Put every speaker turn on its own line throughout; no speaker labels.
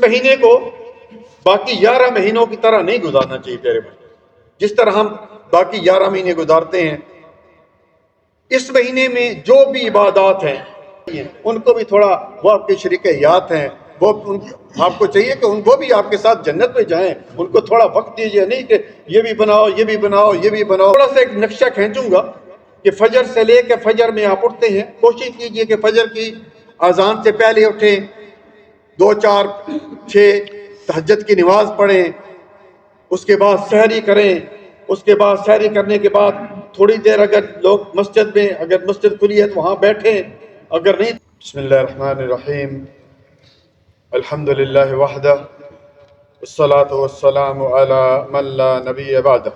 مہینے کو باقی 11 مہینوں کی طرح نہیں گزارنا چاہیے پیارے بھائی. جس طرح ہم باقی 11 مہینے گزارتے ہیں، اس مہینے میں جو بھی عبادات ہیں ان کو بھی تھوڑا، وہ آپ کے شریک حیات ہیں، وہ آپ کو چاہیے کہ وہ بھی آپ کے ساتھ جنت میں جائیں. ان کو تھوڑا وقت دیجیے، نہیں کہ یہ بھی بناؤ یہ بھی بناؤ یہ بھی بناؤ. تھوڑا سا ایک نقشہ کھینچوں گا کہ فجر سے لے کے فجر میں آپ اٹھتے ہیں، کوشش کیجیے کہ فجر کی اذان سے پہلے اٹھیں، 2 4 6 تہجد کی نماز پڑھیں، اس کے بعد سحری کریں. اس کے بعد سحری کرنے کے بعد تھوڑی دیر اگر لوگ مسجد میں، اگر مسجد کھلی ہے تو وہاں بیٹھیں، اگر نہیں. بسم اللہ الرحمن الرحیم. الحمد للہ وحدہ والصلاة والسلام علی من لا نبی بعدہ.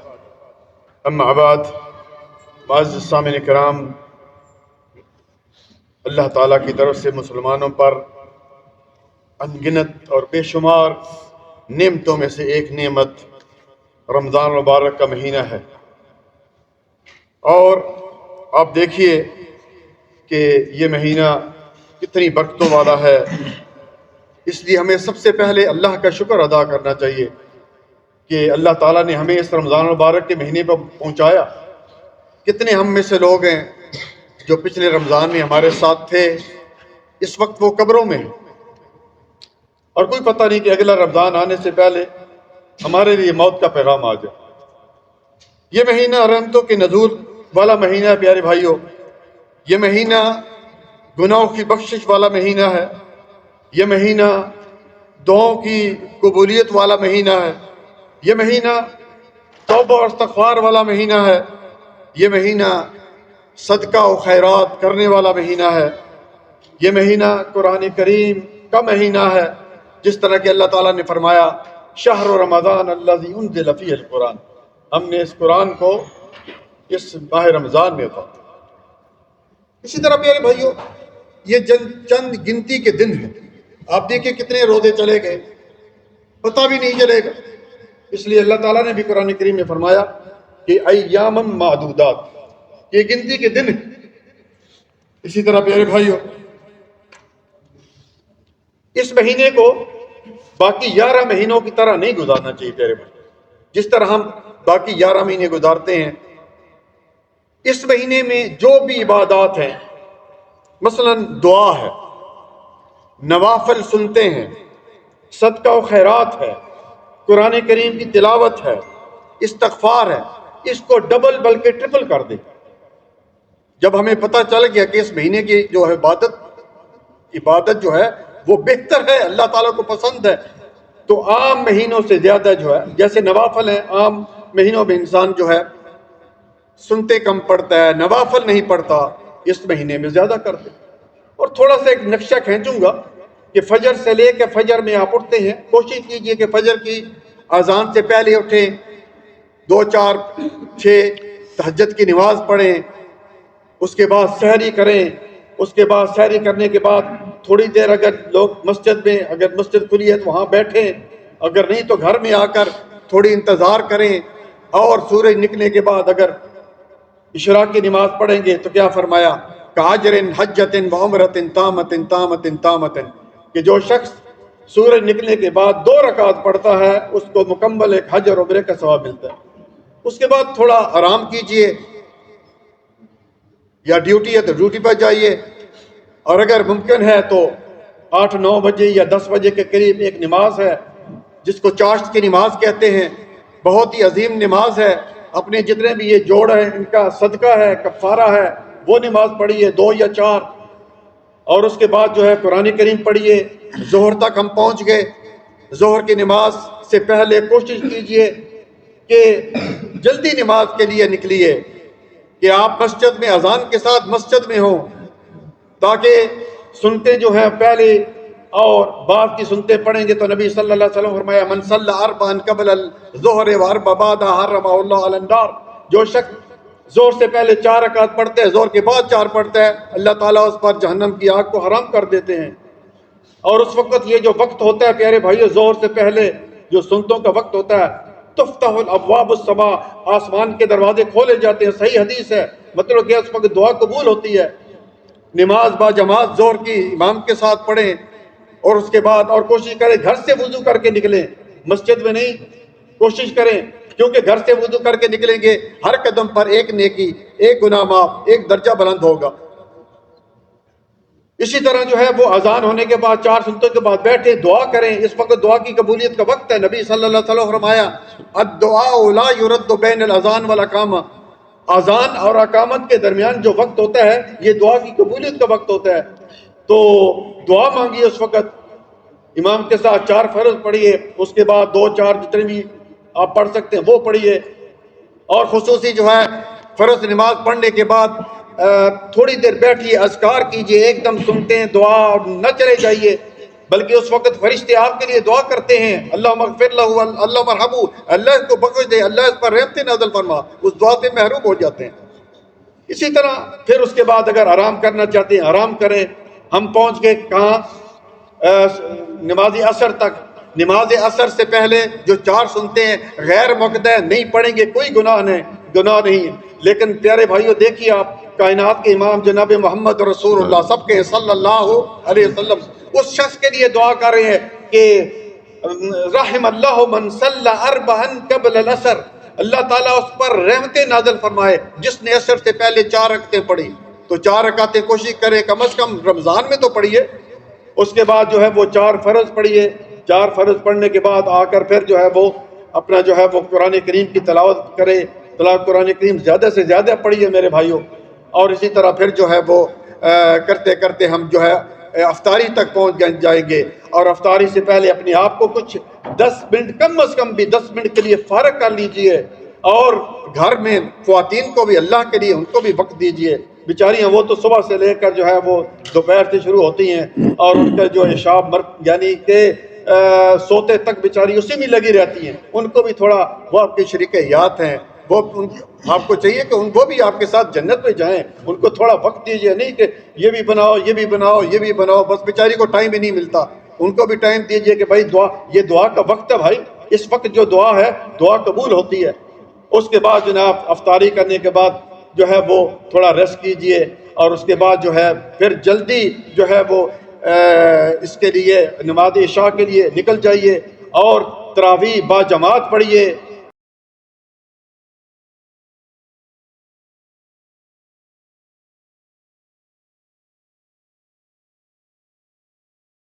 اما بعد، معزز سامعین کرام، اللہ تعالیٰ کی طرف سے مسلمانوں پر ان گنت اور بے شمار نعمتوں میں سے ایک نعمت رمضان مبارک کا مہینہ ہے. اور آپ دیکھیے کہ یہ مہینہ کتنی برکتوں والا ہے. اس لیے ہمیں سب سے پہلے اللہ کا شکر ادا کرنا چاہیے کہ اللہ تعالیٰ نے ہمیں اس رمضان مبارک کے مہینے پر پہنچایا. کتنے ہم میں سے لوگ ہیں جو پچھلے رمضان میں ہمارے ساتھ تھے، اس وقت وہ قبروں میں ہیں، اور کوئی پتہ نہیں کہ اگلا رمضان آنے سے پہلے ہمارے لیے موت کا پیغام آ جائے. یہ مہینہ رحمتوں کے نزول والا مہینہ ہے پیارے بھائیوں. یہ مہینہ گناہوں کی بخشش والا مہینہ ہے. یہ مہینہ دعاؤں کی قبولیت والا مہینہ ہے. یہ مہینہ توبہ اور استغفار والا مہینہ ہے. یہ مہینہ صدقہ و خیرات کرنے والا مہینہ ہے. یہ مہینہ قرآن کریم کا مہینہ ہے، جس طرح کہ اللہ تعالیٰ نے فرمایا شہر رمضان الذی انزل فیہ القرآن. ہم نے اس قرآن کو اس ماہ رمضان میں اتارا. اسی طرح پیارے بھائیوں، یہ چند گنتی کے دن ہیں. آپ دیکھیں کتنے روزے چلے گئے، پتہ بھی نہیں چلے گا. اس لیے اللہ تعالیٰ نے بھی قرآن کریم میں فرمایا کہ ایام معدودات، یہ گنتی کے دن ہیں. اسی طرح پیارے بھائیوں، اس مہینے کو باقی 11 مہینوں کی طرح نہیں گزارنا چاہیے پیارے بھائی. جس طرح ہم باقی 11 مہینے گزارتے ہیں، اس مہینے میں جو بھی عبادات ہیں، مثلا دعا ہے، نوافل سنتے ہیں، صدقہ و خیرات ہے، قرآن کریم کی تلاوت ہے، استغفار ہے، اس کو ڈبل بلکہ ٹرپل کر دیں. جب ہمیں پتہ چل گیا کہ اس مہینے کی جو ہے عبادت جو ہے وہ بہتر ہے، اللہ تعالیٰ کو پسند ہے، تو عام مہینوں سے زیادہ جو ہے، جیسے نوافل ہیں، عام مہینوں میں انسان جو ہے سنتے کم پڑتا ہے، نوافل نہیں پڑھتا، اس مہینے میں زیادہ کرتے. اور تھوڑا سا ایک نقشہ کھینچوں گا کہ فجر سے لے کے فجر میں آپ اٹھتے ہیں، کوشش کیجئے کہ فجر کی اذان سے پہلے اٹھیں، 2 4 6 تہجد کی نماز پڑھیں، اس کے بعد سحری کریں. اس کے بعد سحری کرنے کے بعد تھوڑی دیر اگر لوگ مسجد میں، اگر مسجد کھلی ہے تو وہاں بیٹھیں، اگر نہیں تو گھر میں آ کر تھوڑی انتظار کریں. اور سورج نکلنے کے بعد اگر اشراق کی نماز پڑھیں گے تو کیا فرمایا، کاجر حجت و عمرت تامت تامت تامت، کہ جو شخص سورج نکلنے کے بعد 2 رکعت پڑھتا ہے اس کو مکمل ایک حج اور عمرے کا ثواب ملتا ہے. اس کے بعد تھوڑا آرام کیجئے، یا ڈیوٹی ہے تو ڈیوٹی پر جائیے، اور اگر ممکن ہے تو 8 9 بجے یا 10 بجے کے قریب ایک نماز ہے جس کو چاشت کی نماز کہتے ہیں، بہت ہی عظیم نماز ہے. اپنے جتنے بھی یہ جوڑ ہیں ان کا صدقہ ہے، کفارہ ہے، وہ نماز پڑھیے 2 یا 4. اور اس کے بعد جو ہے قرآن کریم پڑھیے. ظہر تک ہم پہنچ گئے، ظہر کی نماز سے پہلے کوشش کیجئے کہ جلدی نماز کے لیے نکلیے، کہ آپ مسجد میں اذان کے ساتھ مسجد میں ہوں، تاکہ سنتے جو ہیں پہلے اور بعد کی سنتے پڑھیں گے تو نبی صلی اللہ علیہ وسلم فرمایا من صلی اربعا قبل الظہر و اربع بعدہ حرمہ اللہ علی النار. جو شخص زہر سے پہلے 4 رکعت پڑھتے ہیں، زہر کے بعد 4 پڑھتا ہے، اللہ تعالیٰ اس پر جہنم کی آگ کو حرام کر دیتے ہیں. اور اس وقت یہ جو وقت ہوتا ہے پیارے بھائیو، زہر سے پہلے جو سنتوں کا وقت ہوتا ہے، تفتح الابواب السماء، آسمان کے دروازے کھولے جاتے ہیں. صحیح حدیث ہے، مطلب کہ اس وقت دعا قبول ہوتی ہے. نماز با جماعت زہر کی امام کے ساتھ پڑھیں، اور اس کے بعد اور کوشش کریں گھر سے وضو کر کے نکلیں، مسجد میں نہیں، کوشش کریں، کیونکہ گھر سے وضو کر کے نکلیں گے ہر قدم پر ایک نیکی، ایک گناہ معاف، ایک درجہ بلند ہوگا۔ اسی طرح جو ہے وہ اذان ہونے کے بعد 4 سنتوں کے بعد بیٹھے دعا کریں، اس وقت دعا کی قبولیت کا وقت ہے۔ نبی صلی اللہ علیہ وسلم فرمایا الدعاء لا يرد بین الاذان والاقامہ، اذان اور اقامت کے درمیان جو وقت ہوتا ہے یہ دعا کی قبولیت کا وقت ہوتا ہے، تو دعا مانگیے اس وقت، امام کے ساتھ 4 فرض پڑھیے، اس کے بعد 2 4 جتنے بھی آپ پڑھ سکتے ہیں وہ پڑھیے، اور خصوصی جو ہے فرض نماز پڑھنے کے بعد تھوڑی دیر بیٹھیے، اذکار کیجئے، ایک دم سنتے ہیں دعا اور نہ چلے جائیے، بلکہ اس وقت فرشتے آپ کے لیے دعا کرتے ہیں، اللہم اغفر لہ، اللہم ارحمہ، اللہ اس کو بخش دے، اللہ اس پر رحمت نازل فرما، اس دعا سے محروم ہو جاتے ہیں۔ اسی طرح پھر اس کے بعد اگر آرام کرنا چاہتے ہیں آرام کریں۔ ہم پہنچ گئے کہاں؟ نماز عصر تک۔ نماز عصر سے پہلے جو 4 سنتے ہیں غیر مقطع نہیں پڑھیں گے، کوئی گناہ نہیں ہے، لیکن پیارے بھائیو دیکھیے آپ، کائنات کے امام جناب محمد رسول اللہ سب کے صلی اللہ علیہ وسلم اس شخص کے لیے دعا کر رہے ہیں کہ رحم اللہ من صلی اربعا قبل العصر، اللہ تعالیٰ اس پر رحمتیں نازل فرمائے جس نے عصر سے پہلے 4 رکعتیں پڑھی۔ تو 4 رکعتیں کوشش کرے کم از کم رمضان میں تو پڑھیے۔ اس کے بعد جو ہے وہ 4 فرض پڑھیے، 4 فرض پڑھنے کے بعد آ کر پھر جو ہے وہ اپنا جو ہے وہ قرآن کریم کی تلاوت کرے، قرآن کریم زیادہ سے زیادہ پڑھیے میرے بھائیوں، اور اسی طرح پھر جو ہے وہ کرتے کرتے ہم جو ہے افطاری تک پہنچ جائیں گے، اور افطاری سے پہلے اپنے آپ کو کچھ 10 منٹ کم از کم بھی 10 منٹ کے لیے فارغ کر لیجئے، اور گھر میں خواتین کو بھی اللہ کے لیے ان کو بھی وقت دیجئے، بیچاریاں وہ تو صبح سے لے کر جو ہے وہ دوپہر سے شروع ہوتی ہیں، اور ان کا جو حساب یعنی کہ سوتے تک بیچاری اسی میں لگی رہتی ہیں، ان کو بھی تھوڑا، وہ آپ کے شریک حیات ہیں، وہ آپ کو چاہیے کہ ان کو بھی آپ کے ساتھ جنت میں جائیں، ان کو تھوڑا وقت دیجیے، نہیں کہ یہ بھی بناؤ یہ بھی بناؤ یہ بھی بناؤ، بس بیچاری کو ٹائم ہی نہیں ملتا، ان کو بھی ٹائم دیجیے کہ بھائی دعا، یہ دعا کا وقت ہے بھائی، اس وقت جو دعا ہے دعا قبول ہوتی ہے۔ اس کے بعد جناب افطاری کرنے کے بعد جو ہے وہ تھوڑا ریسٹ کیجیے، اور اس کے بعد جو ہے پھر جلدی جو ہے وہ اس کے لیے نماز عشاء کے لیے نکل جائیے، اور تراویح با جماعت پڑھیے،